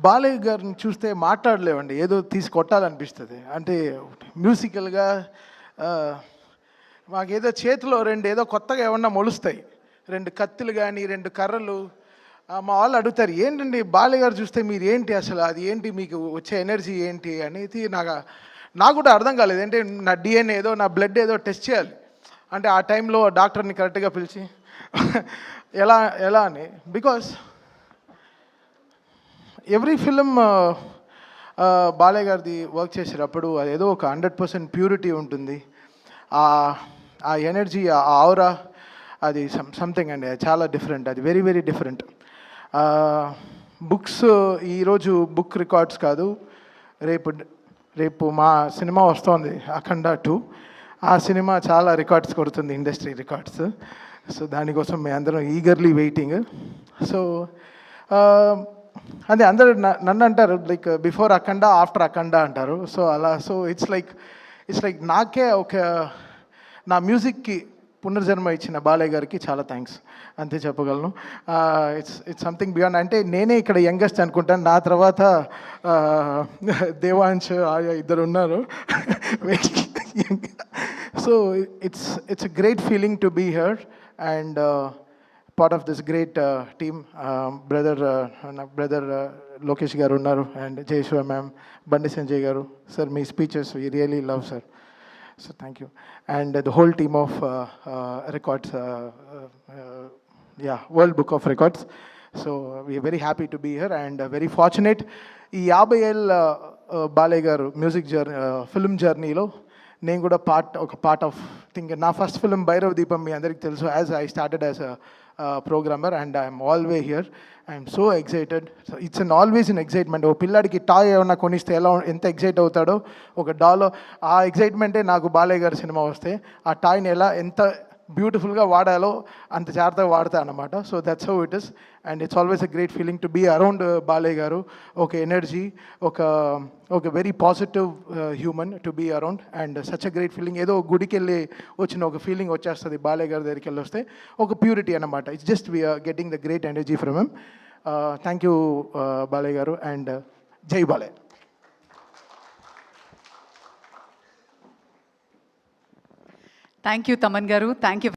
బాలయ్య గారిని చూస్తే మాట్లాడలేవండి, ఏదో తీసి కొట్టాలనిపిస్తుంది. అంటే మ్యూజికల్గా మాకేదో చేతిలో ఏదో కొత్తగా ఏమన్నా మొలుస్తాయి, 2 కత్తులు కానీ 2 కర్రలు. మా వాళ్ళు అడుగుతారు, ఏంటండి బాలయ్య గారు చూస్తే మీరు ఏంటి అసలు, అది ఏంటి మీకు వచ్చే ఎనర్జీ ఏంటి అనేది నాకు కూడా అర్థం కాలేదు. అంటే నా డిఎన్ఏ ఏదో, నా బ్లడ్ ఏదో టెస్ట్ చేయాలి. అంటే ఆ టైంలో డాక్టర్ని కరెక్ట్గా పిలిచి ఎలా అని, బికాస్ ఎవ్రీ ఫిలిం బాలయ్య గారిది వర్క్ చేసేటప్పుడు అదేదో ఒక 100% ప్యూరిటీ ఉంటుంది. ఆ ఎనర్జీ, ఆ ఆవరా, అది సంథింగ్ అండి, చాలా డిఫరెంట్, అది వెరీ వెరీ డిఫరెంట్. బుక్స్ ఈరోజు బుక్ రికార్డ్స్ కాదు, రేపు మా సినిమా వస్తుంది అఖండ 2. ఆ సినిమా చాలా రికార్డ్స్ కొడుతుంది, ఇండస్ట్రీ రికార్డ్స్. సో దానికోసం మేము అందరం ఈగర్లీ వెయిటింగ్. సో అదే అందరూ నన్ను అంటారు, లైక్ బిఫోర్ అఖండ ఆఫ్టర్ అఖండ అంటారు. సో అలా, సో ఇట్స్ లైక్ నాకే ఒక నా మ్యూజిక్కి పునర్జన్మ ఇచ్చిన బాలయ్య గారికి చాలా థ్యాంక్స్, అంతే చెప్పగలను. It's something beyond. అంటే నేనే ఇక్కడ యంగెస్ట్ అనుకుంటాను, నా తర్వాత దేవాంశ్ ఆయా ఇద్దరు ఉన్నారు. So it's a great feeling to be here and part of this great team. Brother Lokesh garu unnaru, and Jayeshwar ma'am, Bandi Sanjay garu. Sir, my speeches we really love, sir. So thank you. And the whole team of records, World Book of Records. So we are very happy to be here and very fortunate. ఈ 50 ఏళ్ళ బాలయ్య గారు music journey, film జర్నీలో నేను కూడా ఒక part of think. నా first film Bhairava Deepam మీ అందరికీ తెలుసు. As I started as programmer and I'm always here. I'm so excited. So it's always in excitement. ఓ పిల్లాడికి టాయ్ ఏమన్నా కొనిస్తే ఎంత ఎక్సైట్ అవుతాడో, ఒక డాల్, ఆ ఎక్సైట్మెంటే నాకు బాలయ్య గారి సినిమా వస్తే ఆ టాయ్ని ఎంత బ్యూటిఫుల్గా వాడాలో అంత జాగ్రత్తగా వాడతా అన్నమాట. So that's how it is. And it's always a great feeling to be around Balayya garu. ఒక ఎనర్జీ, ఒక very positive human to be around and such a great feeling. ఏదో గుడికి వెళ్ళి వచ్చిన ఒక ఫీలింగ్ వచ్చేస్తుంది బాలయ్య గారి దగ్గరికి వెళ్ళి వస్తే, ఒక ప్యూరిటీ అన్నమాట. It's just we're getting the great energy from him. Thank you Balayya garu and జై బాలయ్య. థ్యాంక్ యూ తమన్ గారు, థ్యాంక్ యూ.